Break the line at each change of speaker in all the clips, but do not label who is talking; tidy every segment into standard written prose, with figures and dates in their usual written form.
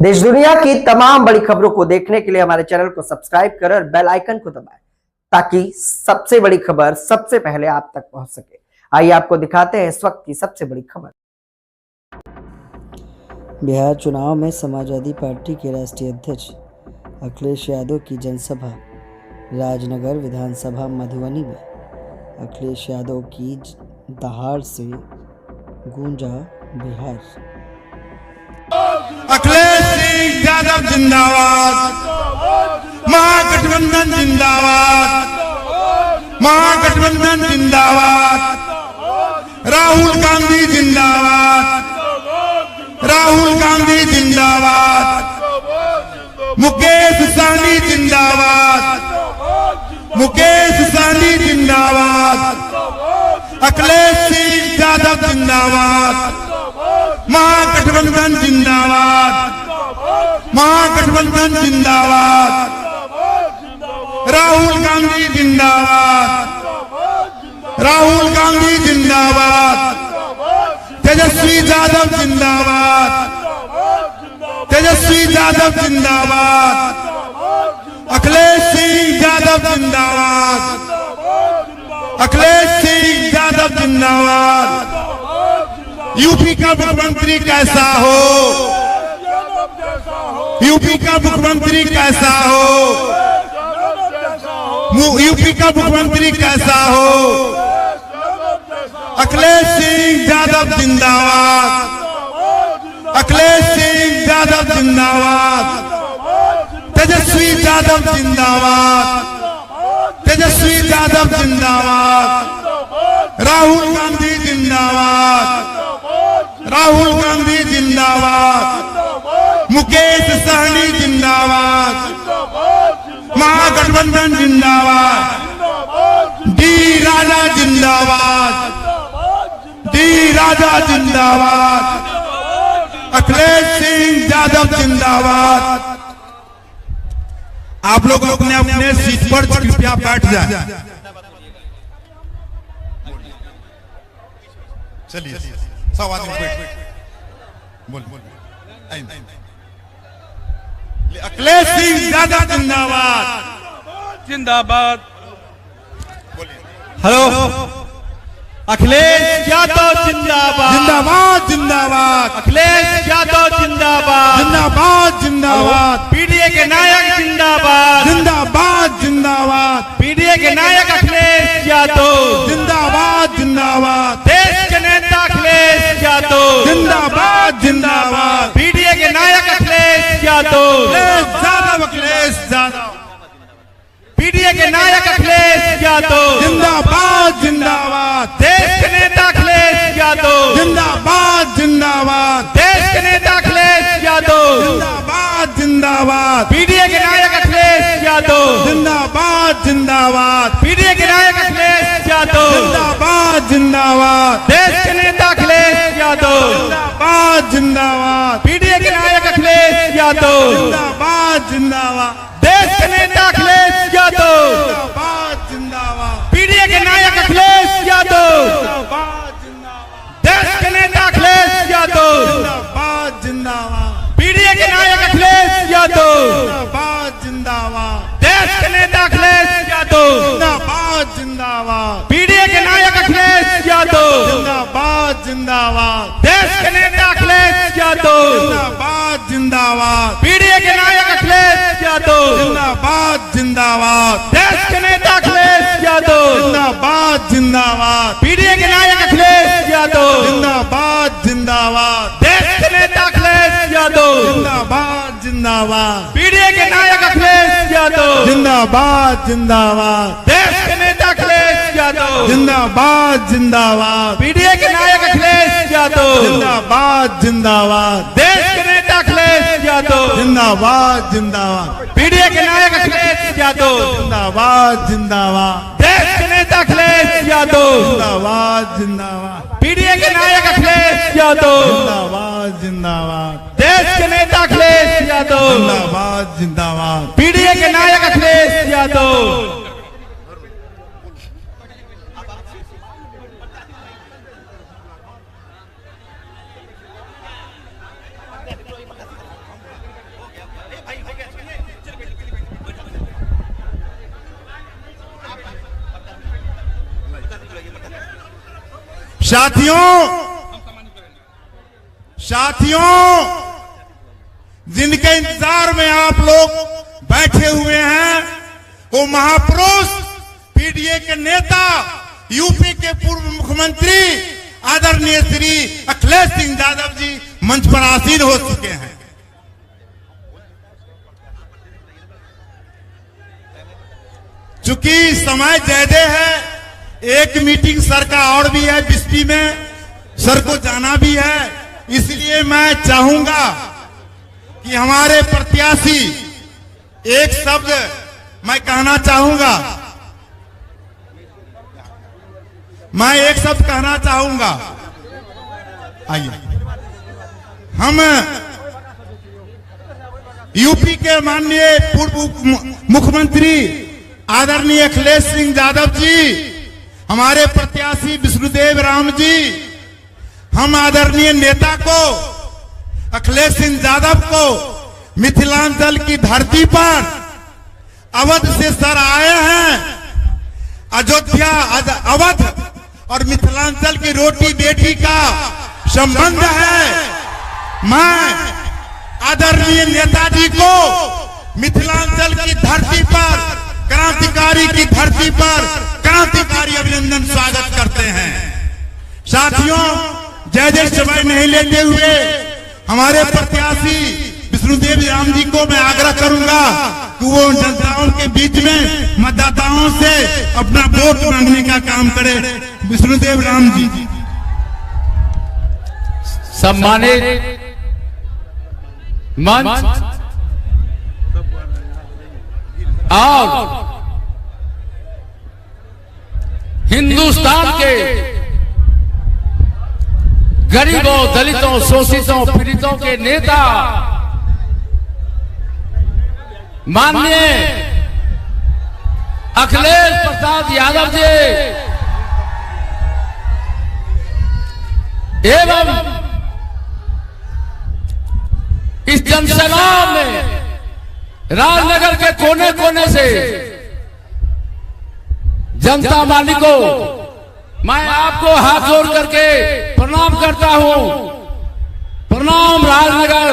देश दुनिया की तमाम बड़ी खबरों को देखने के लिए हमारे चैनल को सब्सक्राइब करें और बेल आइकन को दबाएं ताकि सबसे बड़ी खबर सबसे पहले आप तक पहुंच सके। आइए आपको दिखाते हैं इस वक्त की सबसे बड़ी खबर।
बिहार चुनाव में समाजवादी पार्टी के राष्ट्रीय अध्यक्ष अखिलेश यादव की जनसभा राजनगर विधानसभा मधुबनी में अखिलेश यादव की दहाड़ से गूंजा बिहार।
अखिलेश सिंह यादव जिंदाबाद, महागठबंधन जिंदाबाद, महागठबंधन जिंदाबाद, राहुल गांधी जिंदाबाद, राहुल गांधी जिंदाबाद, मुकेश सहनी जिंदाबाद, मुकेश सहनी जिंदाबाद, अखिलेश सिंह यादव जिंदाबाद, महागठबंधन जिंदाबाद, महागठबंधन जिंदाबाद, राहुल गांधी जिंदाबाद, राहुल गांधी जिंदाबाद, तेजस्वी यादव जिंदाबाद, तेजस्वी यादव जिंदाबाद, अखिलेश सिंह यादव जिंदाबाद, अखिलेश सिंह यादव जिंदाबाद। यूपी का मुख्यमंत्री कैसा हो, यूपी का मुख्यमंत्री कैसा हो, यूपी का मुख्यमंत्री कैसा हो, अखिलेश सिंह यादव जिंदाबाद, अखिलेश सिंह यादव जिंदाबाद, तेजस्वी यादव जिंदाबाद, तेजस्वी यादव जिंदाबाद, राहुल गांधी जिंदाबाद, राहुल गांधी जिंदाबाद, मुकेश सहनी जिंदाबाद, महागठबंधन जिंदाबाद, डी राजा जिंदाबाद, डी राजा जिंदाबाद, अखिलेश सिंह यादव जिंदाबाद। आप लोग अपने अपने सीट पर कृपया बैठ जाए। चलिए सब आदमी बोल अखिलेश सिंह यादव जिंदाबाद,
जिंदाबाद। हेलो, अखिलेश यादव जिंदाबाद,
जिंदाबाद जिंदाबाद,
अखिलेश यादव जिंदाबाद,
जिंदाबाद जिंदाबाद,
पीडीए के नायक जिंदाबाद,
जिंदाबाद जिंदाबाद,
पीडीए के नायक अखिलेश यादव
जिंदाबाद जिंदाबाद,
देश के नेता अखिलेश यादव
जिंदाबाद जिंदाबाद,
पीडीए के नायक अखिलेश यादव,
अखिलेश यादव,
पीडीए के नायक अखिलेश यादव
जिंदाबाद जिंदाबाद,
देश के नेता अखिलेश यादव
जिंदाबाद जिंदाबाद,
देश के नेता अखिलेश यादव
जिंदाबाद जिंदाबाद,
पीडीए के नायक अखिलेश यादव
जिंदाबाद जिंदाबाद,
पीडीए के नायक अखिलेश यादव
जिंदाबाद जिंदाबाद,
देश के नेता अखिलेश यादव
जिंदाबाद जिंदाबाद,
पीडीए के नायक अखिलेश यादव
जिंदाबाद जिंदाबाद,
देश के नेता अखिलेश यादव
जिंदाबाद जिंदाबाद,
पीडीए के नायक अखिलेश यादव
जिंदाबाद जिंदाबाद,
देश के नेता अखिलेश यादव
जिंदाबाद जिंदाबाद,
पीडीए के नायक अखिलेश यादव
जिंदाबाद जिंदाबाद,
देश के नेता अखिलेश यादव
जिंदाबाद जिंदाबाद,
पीडीए के नायक अखिलेश यादव
जिंदाबाद जिंदाबाद,
देश के नेता अखिलेश यादव
जिंदाबाद जिंदाबाद,
पीडीए के नायक अखिलेश यादव
जिंदाबाद जिंदाबाद,
देश के नेता अखिलेश यादव
जिंदाबाद जिंदाबाद,
पीडीए के नायक अखिलेश यादव
जिंदाबाद जिंदाबाद,
देश के नेता अखिलेश यादव
जिंदाबाद जिंदाबाद,
पीडीए के नायक अखिलेश यादव
जिंदाबाद जिंदाबाद,
देश के नेता अखिलेश यादव
जिंदाबाद जिंदाबाद,
पीडीए के नायक अखिलेश यादव
जिंदाबाद जिंदाबाद,
देश के नेता अखिलेश यादव
जिंदाबाद जिंदाबाद,
पीडीए के नायक अखिलेश यादव
जिंदाबाद जिंदाबाद,
देश के नेता अखिलेश यादव
जिंदाबाद जिंदाबाद,
पीडीए के नायक अखिलेश यादव
जिंदाबाद जिंदाबाद,
देश के नेता अखिलेश यादव
जिंदाबाद जिंदाबाद,
पीडीए के नायक अखिलेश यादव
साथियों, जिनके इंतजार में आप लोग बैठे हुए हैं, वो महापुरुष पीडीए के नेता, यूपी के पूर्व मुख्यमंत्री आदरणीय श्री अखिलेश सिंह यादव जी मंच पर आसीन हो चुके हैं। चूंकि समय ज्यादा है, एक मीटिंग सर का और भी है बिस्पी में, सर को जाना भी है, इसलिए मैं चाहूंगा कि हमारे प्रत्याशी एक शब्द मैं कहना चाहूंगा, आइए। हम यूपी के माननीय पूर्व मुख्यमंत्री आदरणीय अखिलेश सिंह यादव जी, हमारे प्रत्याशी विष्णुदेव राम जी, हम आदरणीय नेता को अखिलेश सिंह यादव को मिथिलांचल की धरती पर अवध से सर आए हैं। अयोध्या, अवध और मिथिलांचल की रोटी बेटी का संबंध है। मैं आदरणीय नेताजी को मिथिलांचल की धरती पर, क्रांतिकारी की धरती पर क्रांतिकारी अभिनंदन स्वागत करते हैं। साथियों, ज्यादा समय नहीं लेते हुए हमारे प्रत्याशी विष्णुदेव राम जी को मैं आग्रह करूंगा कि वो जनताओं के बीच में मतदाताओं से अपना वोट मांगने का काम करे। विष्णुदेव राम जी।
सम्मानित मंच और हिंदुस्तान के गरीबों, दलितों, शोषितों, पीड़ितों के नेता माननीय अखिलेश प्रसाद यादव जी एवं इस जनसभा में राजनगर के कोने कोने से जनता मालिकों, मैं आपको हाथ जोड़ करके प्रणाम करता हूं। प्रणाम राजनगर।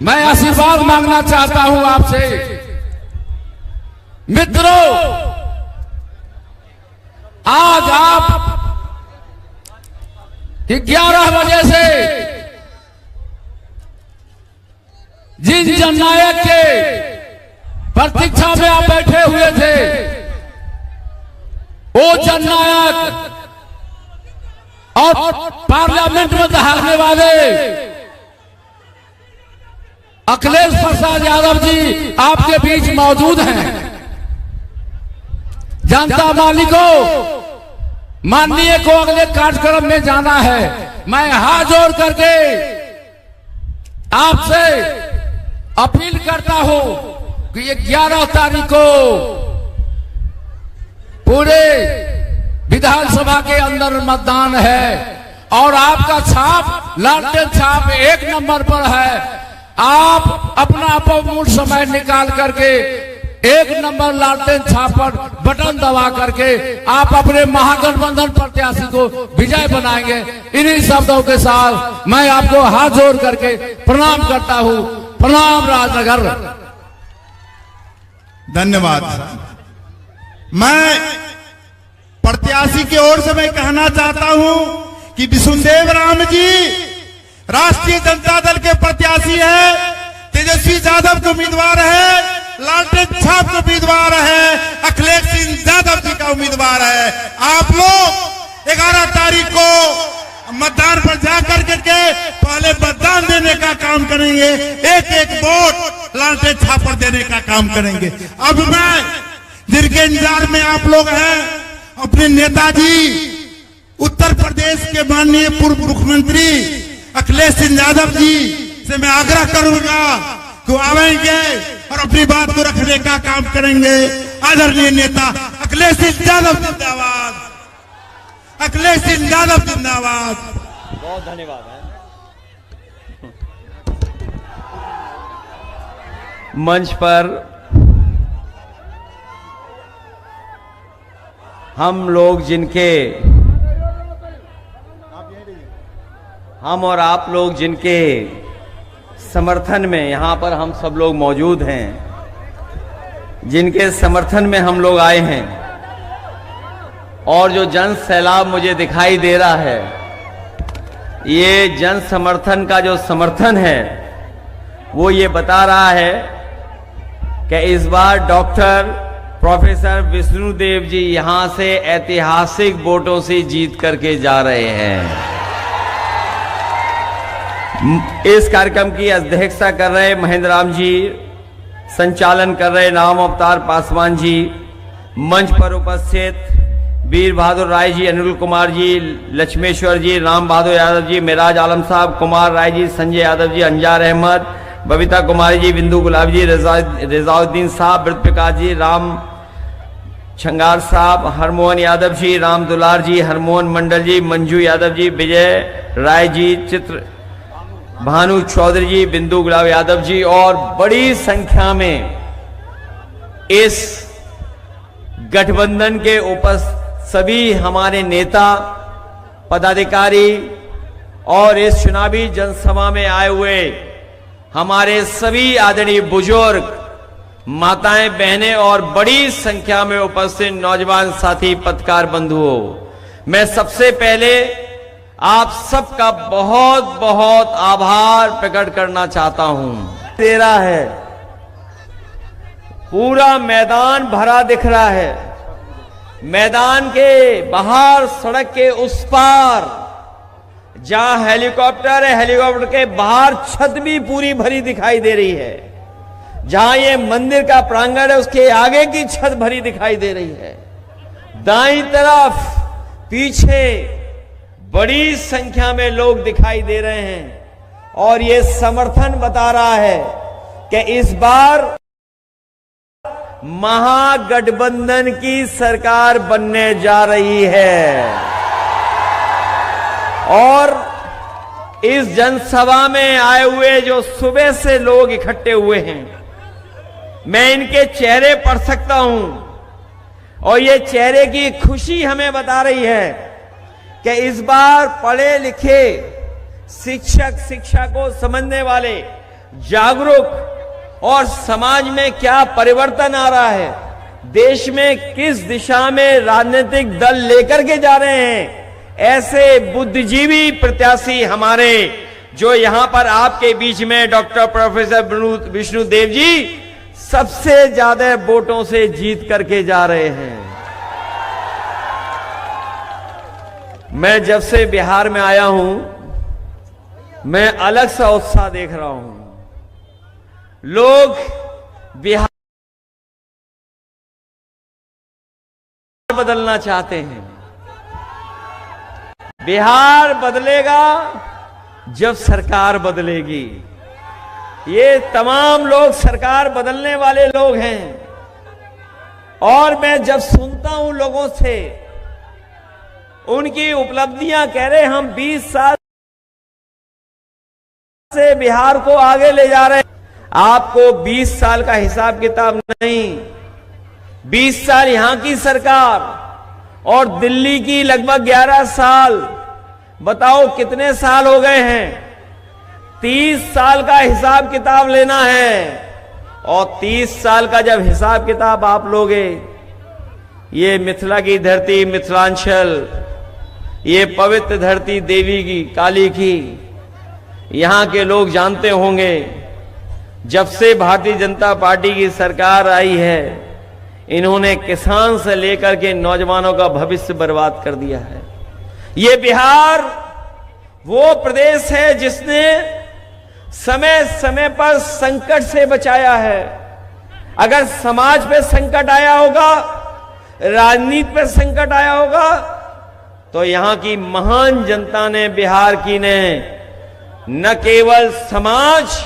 मैं आशीर्वाद मांगना चाहता हूं आपसे। मित्रों, आज आप 11 बजे से जिन जननायक के प्रतीक्षा में आप बैठे हुए थे, वो जननायक और पार्लियामेंट में दहाड़ने वाले अखिलेश प्रसाद यादव जी आपके बीच मौजूद हैं। जनता मालिकों, माननीय को अगले कार्यक्रम में जाना है। मैं हाथ जोड़ करके आपसे अपील करता हूं कि ये 11 तारीख को पूरे विधानसभा के अंदर मतदान है और आपका छाप, लालटेन छाप 1 नंबर पर है। आप अपना अपूर्ण समय निकाल करके 1 नंबर लालटेन छाप पर बटन दबा करके आप अपने महागठबंधन प्रत्याशी को विजय बनाएंगे। इन्हीं शब्दों के साथ मैं आपको हाथ जोड़ करके प्रणाम करता हूं। प्रणाम राजनगर।
धन्यवाद। मैं प्रत्याशी की ओर से मैं कहना चाहता हूं कि विष्णुदेव राम जी राष्ट्रीय जनता दल के प्रत्याशी है, तेजस्वी यादव को उम्मीदवार है, लालटेन छाप को उम्मीदवार है, अखिलेश सिंह यादव जी का उम्मीदवार है। आप लोग 11 तारीख को मतदान पर जाकर के पहले मतदान देने का काम करेंगे, एक एक वोट लालटेन छाप पर देने का काम करेंगे। अब मैं जिनके इंतजार में आप लोग हैं, अपने नेताजी उत्तर प्रदेश के माननीय पूर्व मुख्यमंत्री अखिलेश सिंह यादव जी से मैं आग्रह करूंगा कि आवेंगे और अपनी बात को रखने का काम करेंगे। आदरणीय नेता अखिलेश सिंह यादव जिंदाबाद, अखिलेश सिंह यादव जिंदाबाद।
बहुत धन्यवाद है। मंच पर हम लोग जिनके हम और आप लोग जिनके समर्थन में यहाँ पर हम सब लोग मौजूद हैं, जिनके समर्थन में हम लोग आए हैं, और जो जन सैलाब मुझे दिखाई दे रहा है, ये जन समर्थन का जो समर्थन है वो ये बता रहा है कि इस बार डॉक्टर प्रोफेसर विष्णुदेव जी यहां से ऐतिहासिक वोटों से जीत करके जा रहे हैं। इस कार्यक्रम की अध्यक्षता कर रहे महेंद्र राम जी, संचालन कर रहे राम अवतार पासवान जी, मंच पर उपस्थित वीर बहादुर राय जी, अनिल कुमार जी, लक्ष्मेश्वर जी, राम बहादुर यादव जी, मिराज आलम साहब, कुमार राय जी, संजय यादव जी, अंजार अहमद, बबीता कुमारी जी, बिंदु गुलाब जी, रिजाउद्दीन साहब, वृत प्रकाश जी, राम छंगार साहब, हरमोहन यादव जी, राम दुलार जी, हरमोहन मंडल जी, मंजू यादव जी, विजय राय जी, चित्र भानु चौधरी जी, बिंदु गुलाब यादव जी, और बड़ी संख्या में इस गठबंधन के उपस्थित सभी हमारे नेता, पदाधिकारी और इस चुनावी जनसभा में आए हुए हमारे सभी आदरणीय बुजुर्ग, माताएं, बहनें और बड़ी संख्या में उपस्थित नौजवान साथी, पत्रकार बंधुओं, मैं सबसे पहले आप सबका बहुत बहुत आभार प्रकट करना चाहता हूं। दे रहा है, पूरा मैदान भरा दिख रहा है। मैदान के बाहर, सड़क के उस पार जहां हेलीकॉप्टर है, हेलीकॉप्टर के बाहर छत भी पूरी भरी दिखाई दे रही है। जहां ये मंदिर का प्रांगण है उसके आगे की छत भरी दिखाई दे रही है। दाईं तरफ, पीछे बड़ी संख्या में लोग दिखाई दे रहे हैं और ये समर्थन बता रहा है कि इस बार महागठबंधन की सरकार बनने जा रही है। और इस जनसभा में आए हुए जो सुबह से लोग इकट्ठे हुए हैं, मैं इनके चेहरे पढ़ सकता हूं और ये चेहरे की खुशी हमें बता रही है कि इस बार पढ़े लिखे शिक्षक, शिक्षा को समझने वाले, जागरूक और समाज में क्या परिवर्तन आ रहा है, देश में किस दिशा में राजनीतिक दल लेकर के जा रहे हैं, ऐसे बुद्धिजीवी प्रत्याशी हमारे जो यहां पर आपके बीच में डॉक्टर प्रोफेसर विष्णुदेव जी सबसे ज्यादा वोटों से जीत करके जा रहे हैं। मैं जब से बिहार में आया हूं, मैं अलग सा उत्साह देख रहा हूं। लोग बिहार बदलना चाहते हैं। बिहार बदलेगा जब सरकार बदलेगी। ये तमाम लोग सरकार बदलने वाले लोग हैं। और मैं जब सुनता हूं लोगों से उनकी उपलब्धियां, कह रहे हम 20 साल से बिहार को आगे ले जा रहे हैं। आपको 20 साल का हिसाब किताब नहीं, 20 साल यहां की सरकार और दिल्ली की लगभग 11 साल, बताओ कितने साल हो गए हैं। 30 साल का हिसाब किताब लेना है और 30 साल का जब हिसाब किताब आप लोगे, ये मिथिला की धरती, मिथिलांचल, ये पवित्र धरती देवी की, काली की, यहां के लोग जानते होंगे जब से भारतीय जनता पार्टी की सरकार आई है, इन्होंने किसान से लेकर के नौजवानों का भविष्य बर्बाद कर दिया है। ये बिहार वो प्रदेश है जिसने समय समय पर संकट से बचाया है। अगर समाज पे संकट आया होगा, राजनीति पे संकट आया होगा, तो यहां की महान जनता ने, बिहार की ने न केवल समाज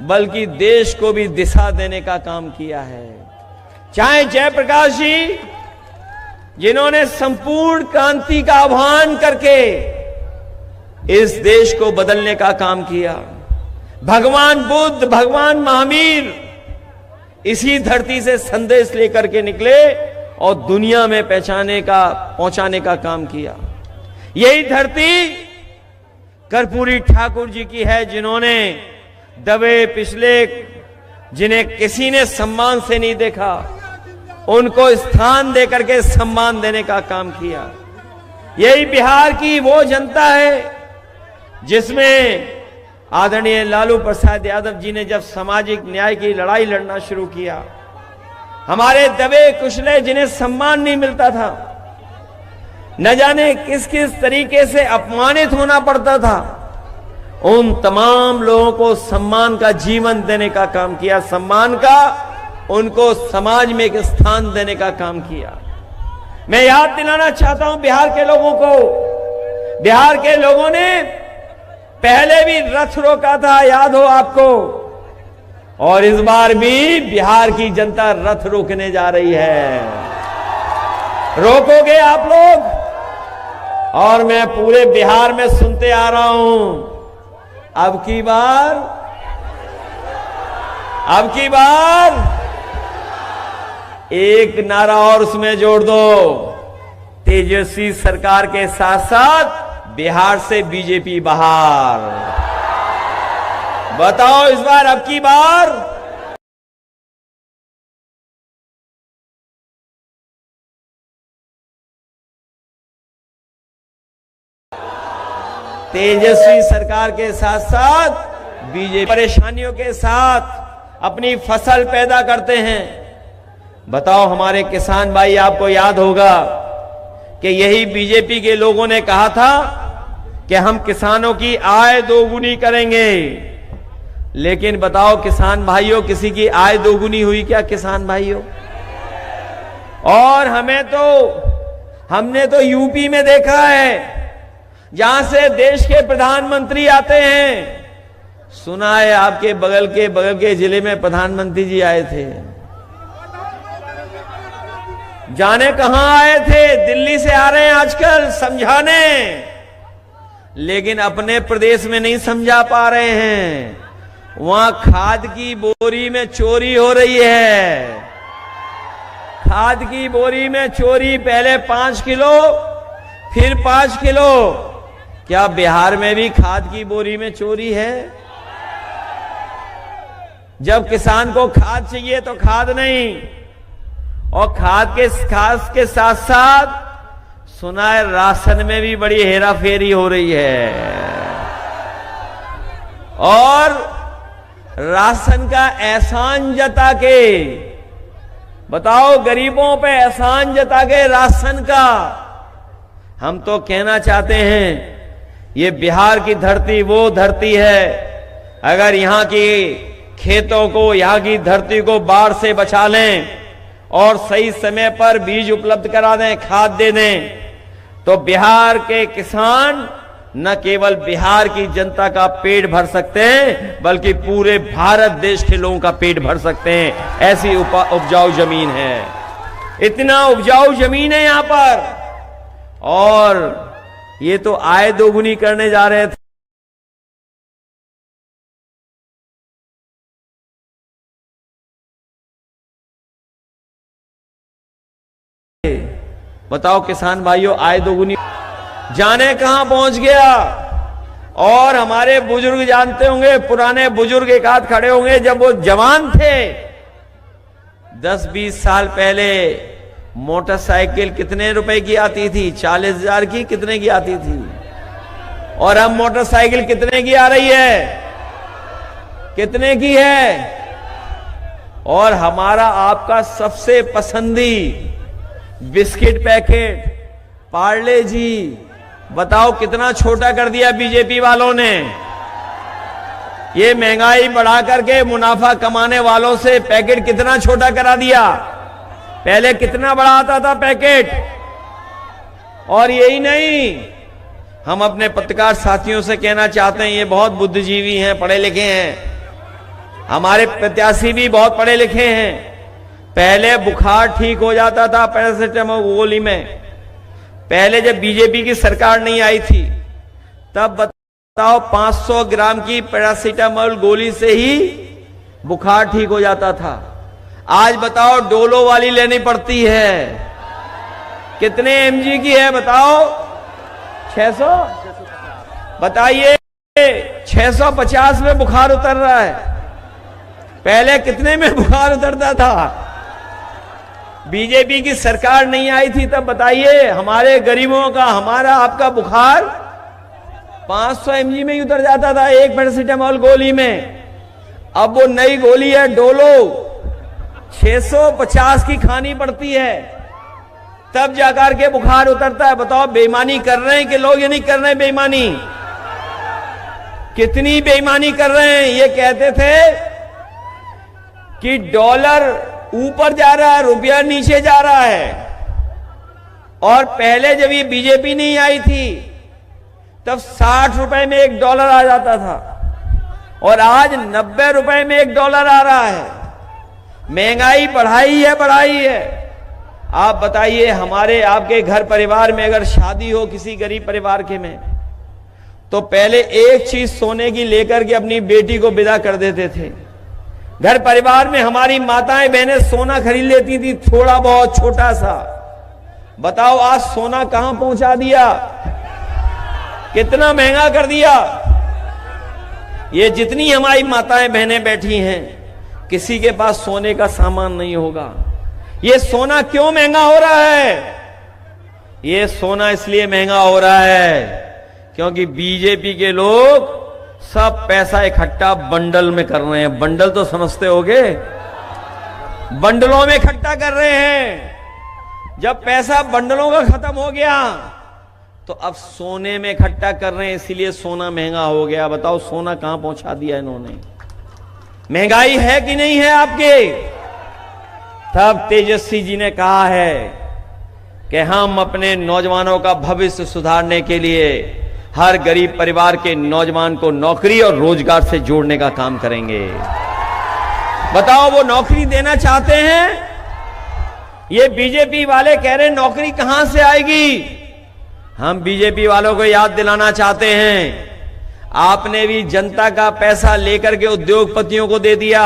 बल्कि देश को भी दिशा देने का काम किया है। चाहे जयप्रकाश जी, जिन्होंने संपूर्ण क्रांति का आह्वान करके इस देश को बदलने का काम किया, भगवान बुद्ध, भगवान महावीर इसी धरती से संदेश लेकर के निकले और दुनिया में पहुंचाने का काम किया। यही धरती कर्पूरी ठाकुर जी की है, जिन्होंने दबे पिछले, जिन्हें किसी ने सम्मान से नहीं देखा, उनको स्थान देकर के सम्मान देने का काम किया। यही बिहार की वो जनता है जिसमें आदरणीय लालू प्रसाद यादव जी ने जब सामाजिक न्याय की लड़ाई लड़ना शुरू किया, हमारे दबे कुचले जिन्हें सम्मान नहीं मिलता था, न जाने किस किस तरीके से अपमानित होना पड़ता था, उन तमाम लोगों को सम्मान का जीवन देने का काम किया, सम्मान का उनको समाज में एक स्थान देने का काम किया। मैं याद दिलाना चाहता हूं बिहार के लोगों को, बिहार के लोगों ने पहले भी रथ रोका था, याद हो आपको, और इस बार भी बिहार की जनता रथ रोकने जा रही है। रोकोगे आप लोग? और मैं पूरे बिहार में सुनते आ रहा हूं, अब की बार एक नारा और उसमें जोड़ दो, तेजस्वी सरकार के साथ साथ बिहार से बीजेपी बाहर। बताओ इस बार, अब की बार तेजस्वी सरकार के साथ साथ बीजेपी परेशानियों के साथ अपनी फसल पैदा करते हैं। बताओ हमारे किसान भाई, आपको याद होगा कि यही बीजेपी के लोगों ने कहा था कि हम किसानों की आय दोगुनी करेंगे, लेकिन बताओ किसान भाइयों, किसी की आय दोगुनी हुई क्या किसान भाइयों? और हमने तो यूपी में देखा है, जहां से देश के प्रधानमंत्री आते हैं। सुना है आपके बगल के जिले में प्रधानमंत्री जी आए थे, जाने कहां आए थे, दिल्ली से आ रहे हैं आजकल समझाने, लेकिन अपने प्रदेश में नहीं समझा पा रहे हैं। वहां खाद की बोरी में चोरी हो रही है, खाद की बोरी में चोरी, पहले 5 किलो फिर 5 किलो। क्या बिहार में भी खाद की बोरी में चोरी है? जब किसान को खाद चाहिए तो खाद नहीं, और खाद के साथ साथ सुना है राशन में भी बड़ी हेराफेरी हो रही है, और राशन का एहसान जता के, बताओ गरीबों पे एहसान जता के राशन का। हम तो कहना चाहते हैं, ये बिहार की धरती वो धरती है, अगर यहां की खेतों को, यहां की धरती को बाढ़ से बचा लें और सही समय पर बीज उपलब्ध करा दें, खाद दे दें, तो बिहार के किसान न केवल बिहार की जनता का पेट भर सकते हैं, बल्कि पूरे भारत देश के लोगों का पेट भर सकते हैं। ऐसी उपजाऊ जमीन है, इतना उपजाऊ जमीन है यहां पर, और ये तो आय दोगुनी करने जा रहे थे। बताओ किसान भाइयों, आय दोगुनी जाने कहां पहुंच गया। और हमारे बुजुर्ग जानते होंगे, पुराने बुजुर्ग एक हाथ खड़े होंगे, जब वो जवान थे 10-20 साल पहले मोटरसाइकिल कितने रुपए की आती थी? 40,000 की, कितने की आती थी? और अब मोटरसाइकिल कितने की आ रही है? कितने की है? और हमारा आपका सबसे पसंदी बिस्किट पैकेट पार्ले जी, बताओ कितना छोटा कर दिया बीजेपी वालों ने। ये महंगाई बढ़ा करके मुनाफा कमाने वालों से पैकेट कितना छोटा करा दिया। पहले कितना बड़ा आता था पैकेट। और यही नहीं, हम अपने पत्रकार साथियों से कहना चाहते हैं, ये बहुत बुद्धिजीवी हैं, पढ़े लिखे हैं, हमारे प्रत्याशी भी बहुत पढ़े लिखे हैं। पहले बुखार ठीक हो जाता था पैरासिटामोल गोली में, पहले जब बीजेपी की सरकार नहीं आई थी तब बताओ 500 ग्राम की पैरासिटामोल गोली से ही बुखार ठीक हो जाता था। आज बताओ डोलो वाली लेनी पड़ती है। कितने एमजी की है बताओ? 600 बताइए 650 में बुखार उतर रहा है, पहले कितने में बुखार उतरता था? बीजेपी की सरकार नहीं आई थी तब बताइए हमारे गरीबों का, हमारा आपका बुखार 500 mg में ही उतर जाता था एक पैरासीटामोल गोली में। अब वो नई गोली है डोलो, 650 की खानी पड़ती है, तब जाकर के बुखार उतरता है। बताओ बेईमानी कर रहे हैं कि लोग ये नहीं कर रहे हैं बेईमानी? कितनी बेईमानी कर रहे हैं। ये कहते थे कि डॉलर ऊपर जा रहा है, रुपया नीचे जा रहा है। और पहले जब ये बीजेपी नहीं आई थी तब 60 रुपए में $1 आ जाता था और आज 90 रुपए में $1 आ रहा है। महंगाई बढ़ाई है। आप बताइए हमारे आपके घर परिवार में अगर शादी हो किसी गरीब परिवार के में, तो पहले एक चीज सोने की लेकर के अपनी बेटी को विदा कर देते थे। घर परिवार में हमारी माताएं बहनें सोना खरीद लेती थी, थोड़ा बहुत छोटा सा। बताओ आज सोना कहां पहुंचा दिया, कितना महंगा कर दिया। ये जितनी हमारी माताएं बहनें बैठी हैं, किसी के पास सोने का सामान नहीं होगा। ये सोना क्यों महंगा हो रहा है? ये सोना इसलिए महंगा हो रहा है क्योंकि बीजेपी के लोग सब पैसा इकट्ठा बंडल में कर रहे हैं। बंडल तो समझते होगे, बंडलों में इकट्ठा कर रहे हैं। जब पैसा बंडलों का खत्म हो गया तो अब सोने में इकट्ठा कर रहे हैं, इसीलिए सोना महंगा हो गया। बताओ सोना कहां पहुंचा दिया इन्होंने? महंगाई है कि नहीं है आपके? तब तेजस्वी जी ने कहा है कि हम अपने नौजवानों का भविष्य सुधारने के लिए हर गरीब परिवार के नौजवान को नौकरी और रोजगार से जोड़ने का काम करेंगे। बताओ वो नौकरी देना चाहते हैं? ये बीजेपी वाले कह रहे हैं नौकरी कहां से आएगी। हम बीजेपी वालों को याद दिलाना चाहते हैं, आपने भी जनता का पैसा लेकर के उद्योगपतियों को दे दिया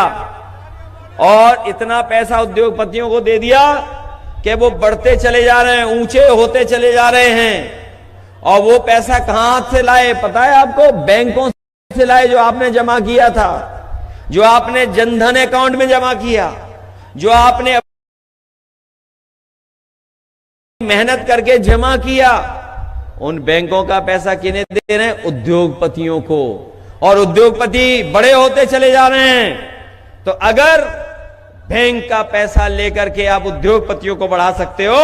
और इतना पैसा उद्योगपतियों को दे दिया कि वो बढ़ते चले जा रहे हैं, ऊंचे होते चले जा रहे हैं। और वो पैसा कहां हाथ से लाए पता है आपको? बैंकों से लाए, जो आपने जमा किया था, जो आपने जनधन अकाउंट में जमा किया, जो आपने मेहनत करके जमा किया। उन बैंकों का पैसा किन्हें दे रहे हैं? उद्योगपतियों को। और उद्योगपति बड़े होते चले जा रहे हैं। तो अगर बैंक का पैसा लेकर के आप उद्योगपतियों को बढ़ा सकते हो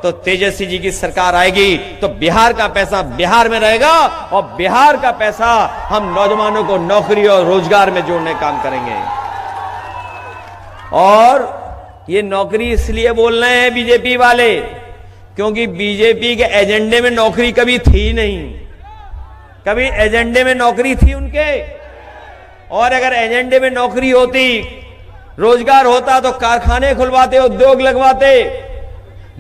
तो तेजस्वी जी की सरकार आएगी तो बिहार का पैसा बिहार में रहेगा और बिहार का पैसा हम नौजवानों को नौकरी और रोजगार में जोड़ने का काम करेंगे। और ये नौकरी इसलिए बोल रहे हैं बीजेपी वाले क्योंकि बीजेपी के एजेंडे में नौकरी कभी थी नहीं। कभी एजेंडे में नौकरी थी उनके? और अगर एजेंडे में नौकरी होती, रोजगार होता तो कारखाने खुलवाते, उद्योग लगवाते।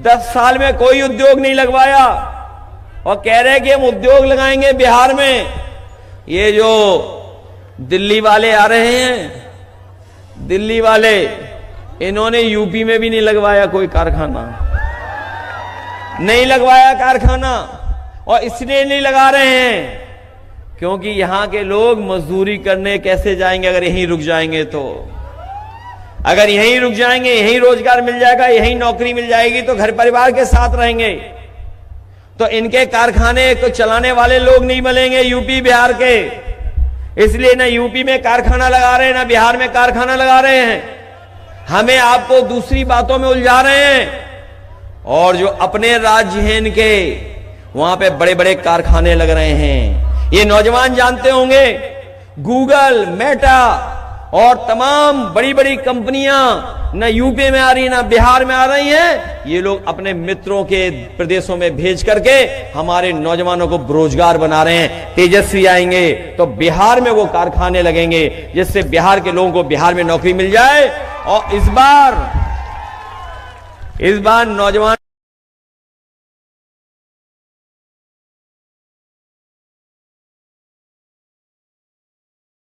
10 साल में कोई उद्योग नहीं लगवाया और कह रहे कि हम उद्योग लगाएंगे बिहार में। ये जो दिल्ली वाले आ रहे हैं, दिल्ली वाले, इन्होंने यूपी में भी नहीं लगवाया कोई कारखाना, नहीं लगवाया कारखाना। और इसलिए नहीं लगा रहे हैं क्योंकि यहां के लोग मजदूरी करने कैसे जाएंगे अगर यहीं रुक जाएंगे तो? अगर यहीं रुक जाएंगे, यहीं रोजगार मिल जाएगा, यहीं नौकरी मिल जाएगी तो घर परिवार के साथ रहेंगे। तो इनके कारखाने को चलाने वाले लोग नहीं मिलेंगे यूपी बिहार के। इसलिए ना यूपी में कारखाना लगा रहे हैं, ना बिहार में कारखाना लगा रहे हैं। हमें आपको दूसरी बातों में उलझा रहे हैं। और जो अपने राज्य हैं इनके, वहां पे बड़े बड़े कारखाने लग रहे हैं। ये नौजवान जानते होंगे, गूगल, मेटा और तमाम बड़ी बड़ी कंपनियां न यूपी में आ रही ना बिहार में आ रही हैं। ये लोग अपने मित्रों के प्रदेशों में भेज करके हमारे नौजवानों को बेरोजगार बना रहे हैं। तेजस्वी आएंगे तो बिहार में वो कारखाने लगेंगे जिससे बिहार के लोगों को बिहार में नौकरी मिल जाए। और इस बार नौजवान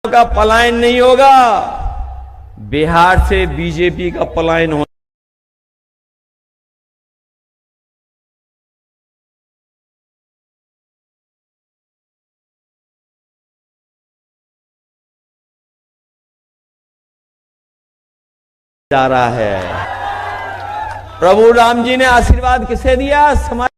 का पलायन नहीं होगा, बिहार से बीजेपी का पलायन होगा। जा रहा है। प्रभु राम जी ने आशीर्वाद किसे दिया? समाज।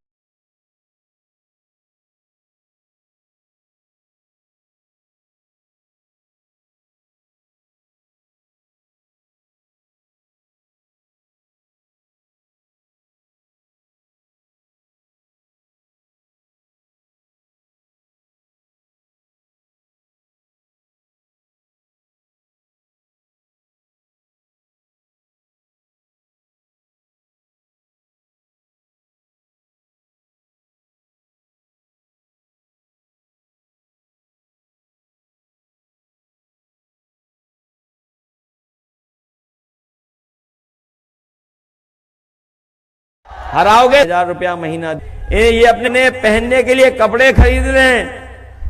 हराओगे 1000 रुपया महीना। ये अपने पहनने के लिए कपड़े खरीद लें,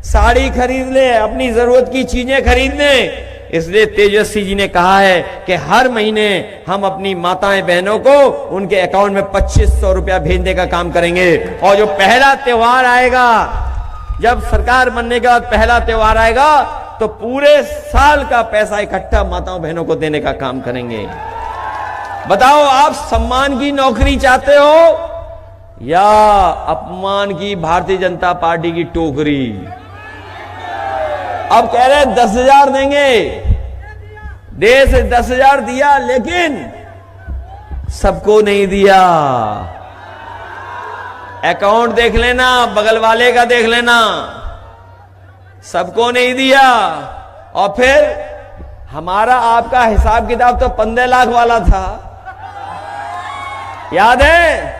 साड़ी खरीद ले, अपनी जरूरत की चीजें खरीद लें। इसलिए तेजस्वी जी ने कहा है कि हर महीने हम अपनी माताएं बहनों को उनके अकाउंट में 2500 रुपया भेजने का काम करेंगे। और जो पहला त्योहार आएगा, जब सरकार बनने के बाद पहला त्योहार आएगा, तो पूरे साल का पैसा इकट्ठा माताओं बहनों को देने का काम करेंगे। बताओ, आप सम्मान की नौकरी चाहते हो या अपमान की भारतीय जनता पार्टी की टोकरी? अब कह रहे 10,000 देंगे, देश 10,000 दिया, लेकिन सबको नहीं दिया। अकाउंट देख लेना, बगल वाले का देख लेना, सबको नहीं दिया। और फिर हमारा आपका हिसाब किताब तो 15 लाख वाला था, याद है?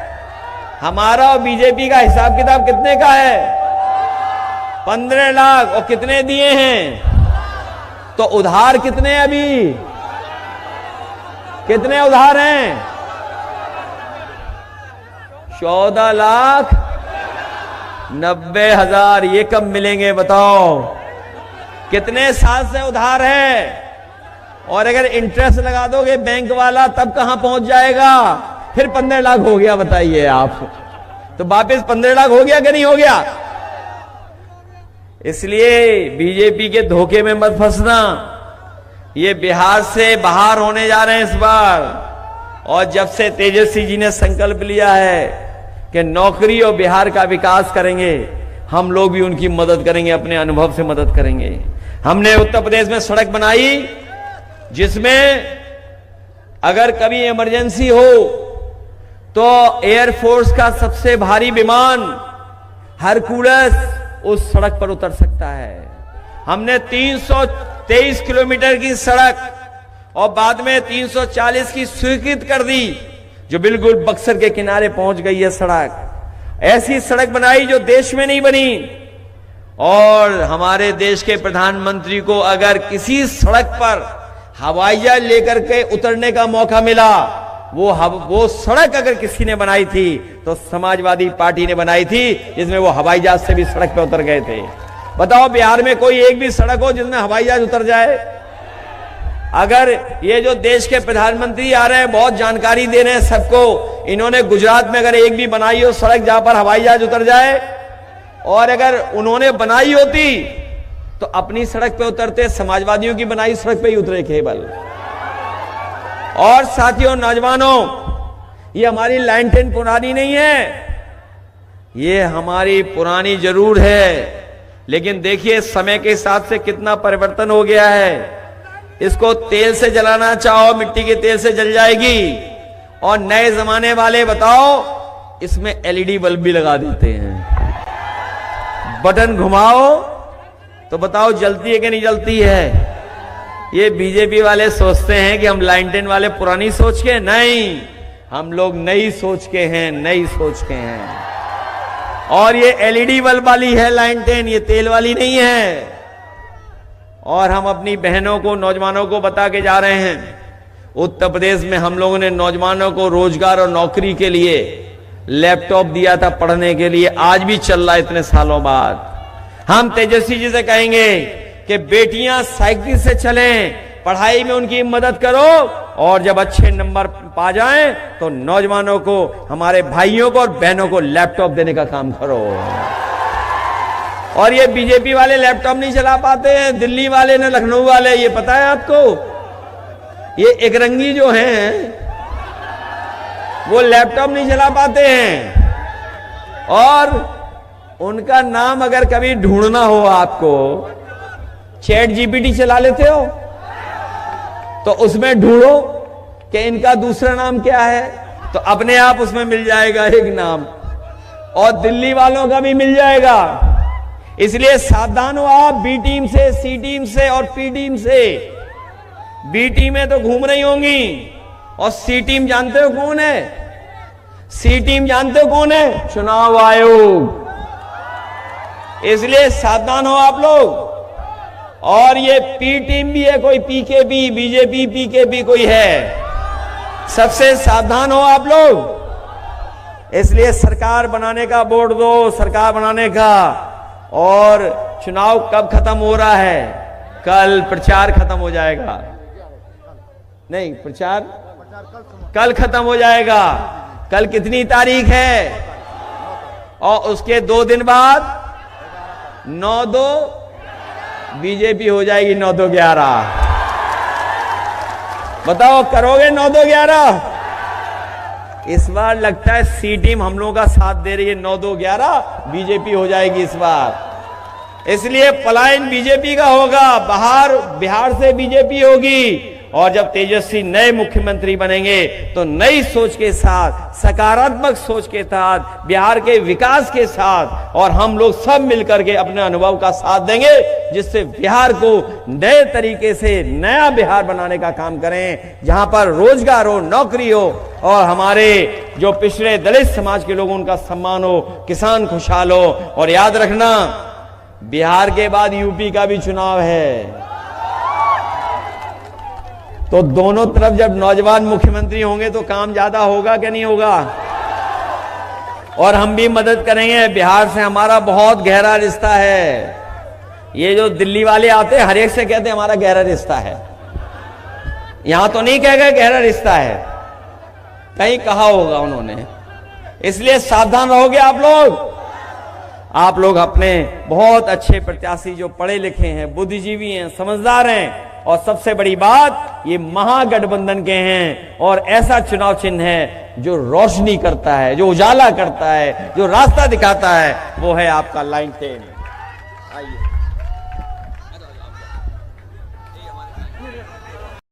हमारा और बीजेपी का हिसाब किताब कितने का है? 15 लाख। और कितने दिए हैं? तो उधार कितने अभी? कितने उधार हैं? 14,90,000। ये कब मिलेंगे बताओ? कितने साल से उधार है? और अगर इंटरेस्ट लगा दोगे बैंक वाला, तब कहां पहुंच जाएगा? फिर 15 लाख हो गया। बताइए आप, तो वापस 15 लाख हो गया कि नहीं हो गया? इसलिए बीजेपी के धोखे में मत फंसना। ये बिहार से बाहर होने जा रहे हैं इस बार। और जब से तेजस्वी जी ने संकल्प लिया है कि नौकरी और बिहार का विकास करेंगे, हम लोग भी उनकी मदद करेंगे, अपने अनुभव से मदद करेंगे। हमने उत्तर प्रदेश में सड़क बनाई जिसमें अगर कभी इमरजेंसी हो तो एयरफोर्स का सबसे भारी विमान हरकुलस उस सड़क पर उतर सकता है। हमने 323 किलोमीटर की सड़क और बाद में 340 की स्वीकृत कर दी, जो बिल्कुल बक्सर के किनारे पहुंच गई है सड़क। ऐसी सड़क बनाई जो देश में नहीं बनी। और हमारे देश के प्रधानमंत्री को अगर किसी सड़क पर हवाई जहाज लेकर के उतरने का मौका मिला, वो सड़क अगर किसी ने बनाई थी तो समाजवादी पार्टी ने बनाई थी, जिसमें वो हवाई जहाज से भी सड़क पे उतर गए थे। बताओ, बिहार में कोई एक भी सड़क हो जिसमें हवाई जहाज उतर जाए? अगर ये जो देश के प्रधानमंत्री आ रहे हैं, बहुत जानकारी दे रहे हैं सबको, इन्होंने गुजरात में अगर एक भी बनाई हो सड़क जहां पर हवाई जहाज उतर जाए, और अगर उन्होंने बनाई होती तो अपनी सड़क पे उतरते, समाजवादियों की बनाई सड़क पे ही उतरे केवल। और साथियों, नौजवानों, ये हमारी लाइन 10 पुरानी नहीं है, ये हमारी पुरानी जरूर है, लेकिन देखिए समय के हिसाब से कितना परिवर्तन हो गया है। इसको तेल से जलाना चाहो, मिट्टी के तेल से जल जाएगी। और नए जमाने वाले बताओ, इसमें एलईडी बल्ब भी लगा देते हैं। बटन घुमाओ तो बताओ जलती है कि नहीं जलती है। ये बीजेपी वाले सोचते हैं कि हम लाइन 10 वाले पुरानी सोच के, नहीं, हम लोग नई सोच के हैं, नई सोच के हैं। और ये एलईडी बल्ब वाली है लाइन 10, ये तेल वाली नहीं है। और हम अपनी बहनों को, नौजवानों को बता के जा रहे हैं, उत्तर प्रदेश में हम लोगों ने नौजवानों को रोजगार और नौकरी के लिए लैपटॉप दिया था पढ़ने के लिए, आज भी चल रहा है इतने सालों बाद। हम तेजस्वी जी से कहेंगे कि बेटियां साइकिल से चलें, पढ़ाई में उनकी मदद करो, और जब अच्छे नंबर पा जाएं तो नौजवानों को, हमारे भाइयों को और बहनों को लैपटॉप देने का काम करो। और ये बीजेपी वाले लैपटॉप नहीं चला पाते हैं, दिल्ली वाले न लखनऊ वाले, ये पता है आपको? ये एकरंगी जो हैं वो लैपटॉप नहीं चला पाते हैं, और उनका नाम अगर कभी ढूंढना हो आपको, चैट जीपीटी चला लेते हो तो उसमें ढूंढो कि इनका दूसरा नाम क्या है, तो अपने आप उसमें मिल जाएगा एक नाम, और दिल्ली वालों का भी मिल जाएगा। इसलिए सावधान हो आप बी टीम से, सी टीम से और पी टीम से। बी टीम में तो घूम रही होंगी, और सी टीम जानते हो कौन है? सी टीम जानते हो कौन है? चुनाव आयोग। इसलिए सावधान हो आप लोग। और ये पी टीम भी है, कोई पीकेबी, बीजेपी पीकेबी कोई है, सबसे सावधान हो आप लोग। इसलिए सरकार बनाने का वोट दो, सरकार बनाने का। और चुनाव कब खत्म हो रहा है? कल प्रचार खत्म हो जाएगा। नहीं, प्रचार कल खत्म हो जाएगा। कल कितनी तारीख है? और उसके 2 दिन बाद 9-2 बीजेपी हो जाएगी। 9-2-11 बताओ, करोगे 9-2-11? इस बार लगता है सी टीम हम लोगों का साथ दे रही है। 9-2-11 बीजेपी हो जाएगी इस बार। इसलिए पलायन बीजेपी का होगा, बिहार से बीजेपी होगी। और जब तेजस्वी नए मुख्यमंत्री बनेंगे तो नई सोच के साथ, सकारात्मक सोच के साथ, बिहार के विकास के साथ, और हम लोग सब मिलकर के अपने अनुभव का साथ देंगे, जिससे बिहार को नए तरीके से नया बिहार बनाने का काम करें, जहां पर रोजगार हो, नौकरी हो, और हमारे जो पिछड़े दलित समाज के लोगों उनका सम्मान हो, किसान खुशहाल हो। और याद रखना, बिहार के बाद यूपी का भी चुनाव है, तो दोनों तरफ जब नौजवान मुख्यमंत्री होंगे तो काम ज्यादा होगा क्या नहीं होगा? और हम भी मदद करेंगे। बिहार से हमारा बहुत गहरा रिश्ता है। ये जो दिल्ली वाले आते हैं, हर एक से कहते हैं हमारा गहरा रिश्ता है। यहां तो नहीं कह गए गहरा रिश्ता है, कहीं कहा होगा उन्होंने। इसलिए सावधान रहोगे आप लोग अपने बहुत अच्छे प्रत्याशी, जो पढ़े लिखे हैं, बुद्धिजीवी हैं, समझदार हैं, और सबसे बड़ी बात, ये महागठबंधन के हैं, और ऐसा चुनाव चिन्ह है जो रोशनी करता है, जो उजाला करता है, जो रास्ता दिखाता है, वो है आपका लाइन 10।